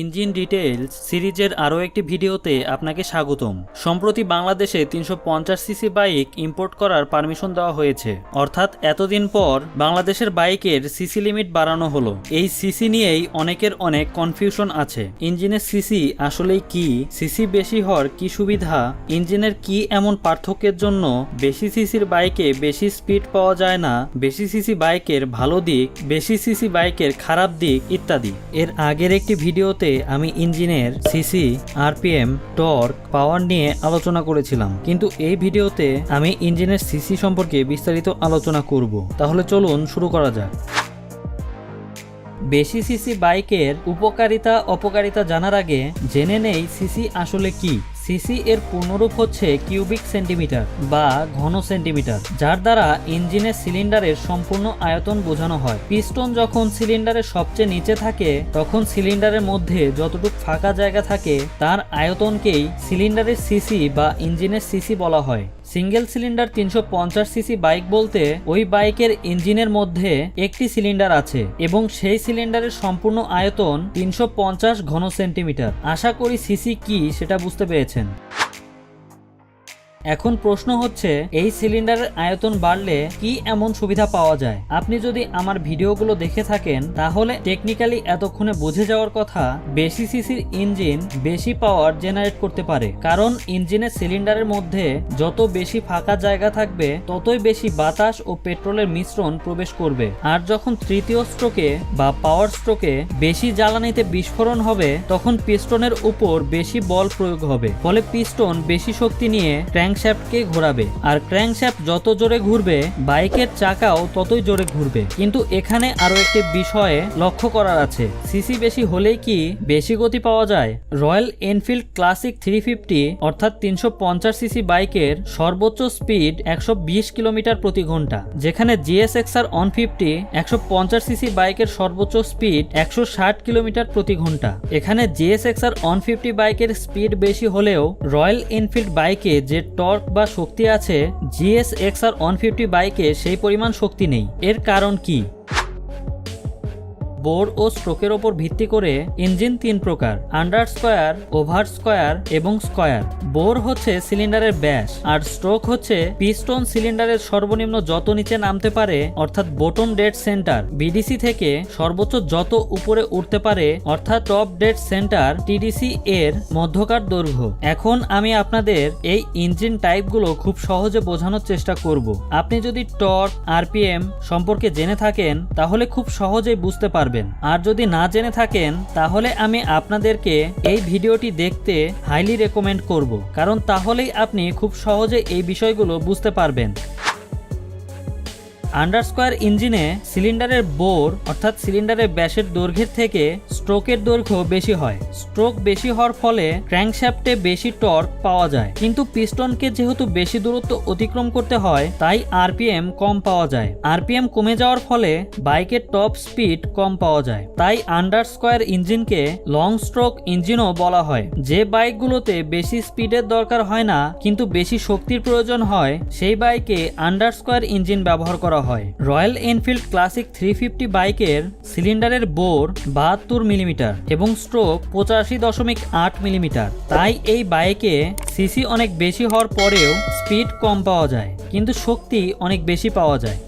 Engine details সিরিজের আরও একটি ভিডিওতে আপনাকে স্বাগতম। সম্প্রতি বাংলাদেশে 350 সিসি বাইক ইম্পোর্ট করার পারমিশন দেওয়া হয়েছে, অর্থাৎ এতদিন পর বাংলাদেশের বাইকের সিসি লিমিট বাড়ানো হলো। এই সিসি নিয়েই অনেকের অনেক কনফিউশন আছে। ইঞ্জিনের সিসি আসলেই কি, সিসি বেশি হওয়ার কি সুবিধা, ইঞ্জিনের কি এমন পার্থক্যের জন্য বেশি সিসির বাইকে বেশি স্পিড পাওয়া যায় না, বেশি সিসি বাইকের ভালো দিক, বেশি সিসি বাইকের খারাপ দিক ইত্যাদি। এর আগের একটি ভিডিওতে আমি ইঞ্জিনের সিসি, আরপিএম, টর্ক, পাওয়ার নিয়ে আলোচনা করেছিলাম, কিন্তু এই ভিডিওতে আমি ইঞ্জিনের সিসি সম্পর্কে বিস্তারিত আলোচনা করব। তাহলে চলুন শুরু করা যাক। বেশি সিসি বাইকের উপকারিতা অপকারিতা জানার আগে জেনে নেই সিসি আসলে কি। সিসি এর পূর্ণরূপ হচ্ছে কিউবিক সেন্টিমিটার বা ঘন সেন্টিমিটার, যার দ্বারা ইঞ্জিনের সিলিন্ডারের সম্পূর্ণ আয়তন বোঝানো হয়। পিস্টন যখন সিলিন্ডারের সবচেয়ে নিচে থাকে তখন সিলিন্ডারের মধ্যে যতটুকু ফাঁকা জায়গা থাকে তার আয়তনকেই সিলিন্ডারের সিসি বা ইঞ্জিনের সিসি বলা হয়। সিঙ্গেল সিলিন্ডার 350 সিসি বাইক বলতে ওই বাইকের ইঞ্জিনের মধ্যে একটি সিলিন্ডার আছে এবং সেই সিলিন্ডারের সম্পূর্ণ আয়তন 350 ঘন সেন্টিমিটার। আশা করি সিসি কি সেটা বুঝতে পেরেছেন। এখন প্রশ্ন হচ্ছে, এই সিলিন্ডারের আয়তন বাড়লে কি এমন সুবিধা পাওয়া যায়? আপনি যদি আমার ভিডিওগুলো দেখে থাকেন তাহলে টেকনিক্যালি এতক্ষণে বুঝে যাওয়ার কথা, বেশি সিসির ইঞ্জিন বেশি পাওয়ার জেনারেট করতে পারে, কারণ ইঞ্জিনের সিলিন্ডারের মধ্যে যত বেশি ফাঁকা জায়গা থাকবে ততই বেশি বাতাস ও পেট্রোলের মিশ্রণ প্রবেশ করবে। আর যখন তৃতীয় স্ট্রোকে বা পাওয়ার স্ট্রোকে বেশি জ্বালানিতে বিস্ফোরণ হবে তখন পিস্টনের উপর বেশি বল প্রয়োগ হবে, ফলে পিস্টন বেশি শক্তি নিয়ে ক্র্যাঙ্কশ্যাফটকে ঘোরাবে, আর ক্র্যাঙ্কশ্যাফট যত জোরে ঘুরবে বাইকের চাকাও ততই জোরে ঘুরবে। কিন্তু এখানে আরো একটি বিষয়ে লক্ষ্য করার আছে, সিসি বেশি হলেই কি বেশি গতি পাওয়া যায়? রয়্যাল এনফিল্ড ক্লাসিক 350 অর্থাৎ 350 সিসি বাইকের সর্বোচ্চ স্পিড 120 কিলোমিটার প্রতি ঘন্টা, যেখানে GSXR 150 150 সিসি বাইকের সর্বোচ্চ স্পিড 160 কিলোমিটার প্রতি ঘন্টা। এখানে GSXR 150 বাইকের স্পিড বেশি হলেও রয়্যাল এনফিল্ড বাইকে যে টর্ক বা শক্তি আছে GSXR 150 বাইকে সেই পরিমাণ শক্তি নেই। এর কারণ কি? বোর ও স্ট্রোকের ওপর ভিত্তি করে ইঞ্জিন তিন প্রকার: আন্ডার স্কয়ার, ওভার স্কয়ার এবং স্কয়ার। বোর হচ্ছে সিলিন্ডারের ব্যাস, আর স্ট্রোক হচ্ছে পিস্টন সিলিন্ডারের সর্বনিম্ন যত নিচে নামতে পারে অর্থাৎ বটম ডেড সেন্টার বিডিসি থেকে সর্বোচ্চ যত উপরে উঠতে পারে অর্থাৎ টপ ডেড সেন্টার টিডিসি এর মধ্যকার দৈর্ঘ্য। এখন আমি আপনাদের এই ইঞ্জিন টাইপগুলো খুব সহজে বোঝানোর চেষ্টা করব। আপনি যদি টর্ক, আরপিএম সম্পর্কে জেনে থাকেন তাহলে খুব সহজেই বুঝতে পারবেন, আর যদি না জেনে থাকেন তাহলে আমি আপনাদেরকে এই ভিডিওটি দেখতে হাইলি রেকমেন্ড করব, কারণ তাহলেই আপনি খুব সহজে এই বিষয়গুলো বুঝতে পারবেন। আন্ডারস্কয়ার ইঞ্জিনে সিলিন্ডারের বোর অর্থাৎ সিলিন্ডারের ব্যাসের দৈর্ঘ্যের থেকে স্ট্রোকের দৈর্ঘ্য বেশি হয়। স্ট্রোক বেশি হওয়ার ফলে ক্র্যাঙ্কশ্যাফটে বেশি টর্ক পাওয়া যায়, কিন্তু পিস্টনকে যেহেতু বেশি দূরত্ব অতিক্রম করতে হয় তাই আরপিএম কম পাওয়া যায়। আরপিএম কমে যাওয়ার ফলে বাইকের টপ স্পিড কম পাওয়া যায়, তাই আন্ডারস্কয়ার ইঞ্জিনকে লং স্ট্রোক ইঞ্জিনও বলা হয়। যে বাইকগুলোতে বেশি স্পিডের দরকার হয় না কিন্তু বেশি শক্তির প্রয়োজন হয় সেই বাইকে আন্ডারস্কয়ার ইঞ্জিন ব্যবহার করা হয়। রয়্যাল এনফিল্ড ক্লাসিক 350 বাইকের সিলিন্ডারের বোর 72 মিলিমিটার এবং স্ট্রোক 85.8 মিলিমিটার, তাই এই বাইকে সিসি অনেক বেশি হওয়ার পরেও স্পিড কম পাওয়া যায় কিন্তু শক্তি অনেক বেশি পাওয়া যায়।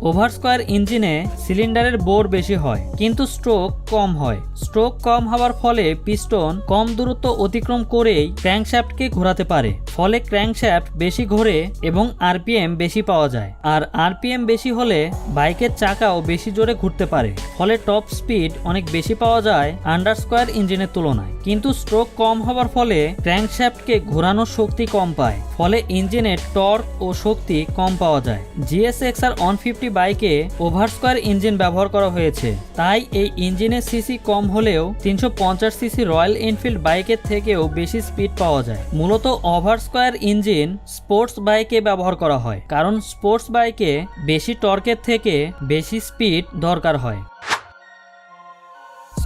ওভার স্কয়ার ইঞ্জিনে সিলিন্ডারের বোর বেশি হয় কিন্তু স্ট্রোক কম হয়। স্ট্রোক কম হওয়ার ফলে পিস্টন কম দূরত্ব অতিক্রম করেই ক্র্যাঙ্কশ্যাফটকে ঘোরাতে পারে, ফলে ক্র্যাঙ্কশ্যাফট বেশি ঘোরে এবং আরপিএম বেশি পাওয়া যায়। আর আরপিএম বেশি হলে বাইকের চাকাও বেশি জোরে ঘুরতে পারে, ফলে টপ স্পিড অনেক বেশি পাওয়া যায় আন্ডারস্কয়ার ইঞ্জিনের তুলনায়। কিন্তু স্ট্রোক কম হওয়ার ফলে ক্র্যাঙ্কশ্যাফটকে ঘোরানোর শক্তি কম পায়, ফলে ইঞ্জিনের টর্ক ও শক্তি কম পাওয়া যায়। GSXR 150 বাইকে ওভার স্কয়ার ইঞ্জিন ব্যবহার করা হয়েছে, তাই এই ইঞ্জিনের সিসি কম হলেও 350 সিসি রয়্যাল এনফিল্ড বাইকের থেকেও বেশি স্পিড পাওয়া যায়। মূলত ওভার স্কয়ার ইঞ্জিন স্পোর্টস বাইকে ব্যবহার করা হয়, কারণ স্পোর্টস বাইকে বেশি টর্কের থেকে বেশি স্পিড দরকার হয়।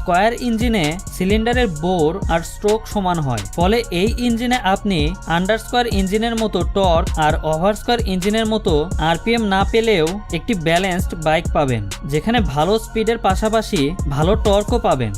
স্কয়ার ইঞ্জিনে সিলিন্ডারের বোর আর স্ট্রোক সমান হয়, ফলে এই ইঞ্জিনে আপনি আন্ডারস্কয়ার ইঞ্জিনের মতো টর্ক আর ওভারস্কয়ার ইঞ্জিনের মতো আরপিএম না পেলেও একটি ব্যালেন্সড বাইক পাবেন, যেখানে ভালো স্পিডের পাশাপাশি ভালো টর্কও পাবেন।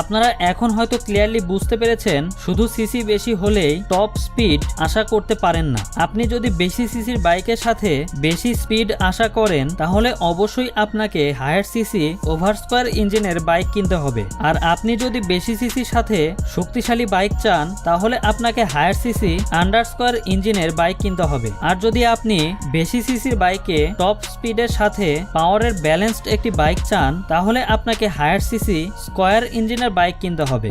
আপনারা এখন হয়তো ক্লিয়ারলি বুঝতে পেরেছেন, শুধু সিসি বেশি হলেই টপ স্পিড আশা করতে পারেন না। আপনি যদি বেশি সিসির বাইকের সাথে বেশি স্পিড আশা করেন, তাহলে অবশ্যই আপনাকে হায়ার সিসি ওভারস্কয়ার ইঞ্জিনের বাইক কিনতে হবে। আর আপনি যদি বেশি সিসির সাথে শক্তিশালী বাইক চান, তাহলে আপনাকে হায়ার সিসি আন্ডারস্কয়ার ইঞ্জিনের বাইক কিনতে হবে। আর যদি আপনি বেশি সিসির বাইকে টপ স্পিডের সাথে পাওয়ারের ব্যালেন্সড একটি বাইক চান, তাহলে আপনাকে higher CC square engine bike কিনতে হবে।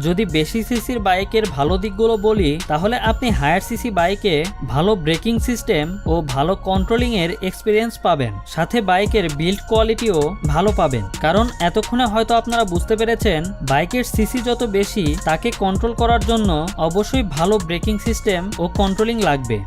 যদি বেশি সিসির বাইকের ভালো দিকগুলো বলি, তাহলে আপনি হায়ার সিসি বাইকে ভালো ব্রেকিং সিস্টেম ও ভালো কন্ট্রোলিং এর এক্সপিরিয়েন্স পাবেন, সাথে বাইকের বিল্ড কোয়ালিটিও ভালো পাবেন। কারণ এতক্ষণে হয়তো আপনারা বুঝতে পেরেছেন, বাইকের সিসি যত বেশি তাকে কন্ট্রোল করার জন্য অবশ্যই ভালো ব্রেকিং সিস্টেম ও কন্ট্রোলিং লাগবে।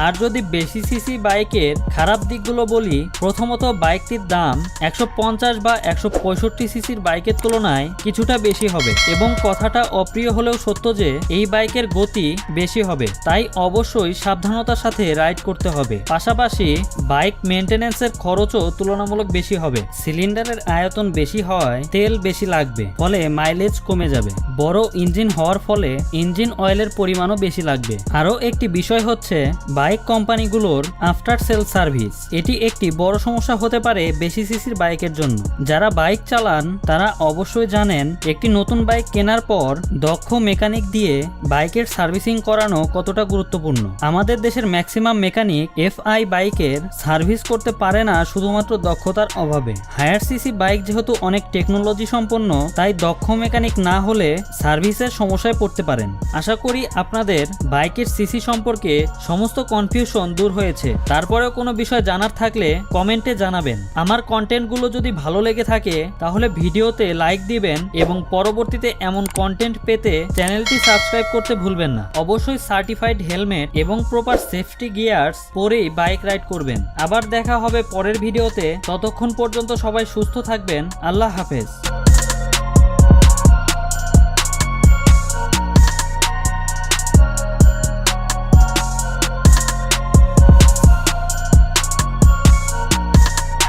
আর যদি বেশি সিসি বাইকের খারাপ দিকগুলো বলি, প্রথমত বাইকটির দাম 150 বা 165 সিসির বাইকের তুলনায় কিছুটা বেশি হবে, এবং কথাটা অপ্রিয় হলেও সত্য যে এই বাইকের গতি বেশি হবে, তাই অবশ্যই সাবধানতার সাথে রাইড করতে হবে। পাশাপাশি বাইক মেনটেন্যান্সের খরচও তুলনামূলক বেশি হবে। সিলিন্ডারের আয়তন বেশি হওয়ায় তেল বেশি লাগবে, ফলে মাইলেজ কমে যাবে। বড় ইঞ্জিন হওয়ার ফলে ইঞ্জিন অয়েলের পরিমাণও বেশি লাগবে। আরও একটি বিষয় হচ্ছে বাইক কোম্পানিগুলোর আফটার সেল সার্ভিস। এটি একটি বড় সমস্যা হতে পারে বেশি সিসির বাইকের জন্য। যারা বাইক চালান তারা অবশ্যই জানেন, একটি নতুন বাইক কেনার পর দক্ষ মেকানিক দিয়ে বাইকের সার্ভিসিং করানো কতটা গুরুত্বপূর্ণ। আমাদের দেশের ম্যাক্সিমাম মেকানিক এফআই বাইকের সার্ভিস করতে পারে না শুধুমাত্র দক্ষতার অভাবে। হায়ার সিসি বাইক যেহেতু অনেক টেকনোলজি সম্পন্ন, তাই দক্ষ মেকানিক না হলে সার্ভিসের সমস্যায় পড়তে পারেন। আশা করি আপনাদের বাইকের সিসি সম্পর্কে সমস্ত কনফিউশন দূর হয়েছে। তারপরেও কোনো বিষয় জানার থাকলে কমেন্টে জানাবেন। আমার কন্টেন্টগুলো যদি ভালো লেগে থাকে তাহলে ভিডিওতে লাইক দিবেন, এবং পরবর্তীতে এমন কন্টেন্ট পেতে চ্যানেলটি সাবস্ক্রাইব করতে ভুলবেন না। অবশ্যই সার্টিফাইড হেলমেট এবং প্রপার সেফটি গিয়ার্স পরেই বাইক রাইড করবেন। আবার দেখা হবে পরের ভিডিওতে। ততক্ষণ পর্যন্ত সবাই সুস্থ থাকবেন। আল্লাহ হাফেজ।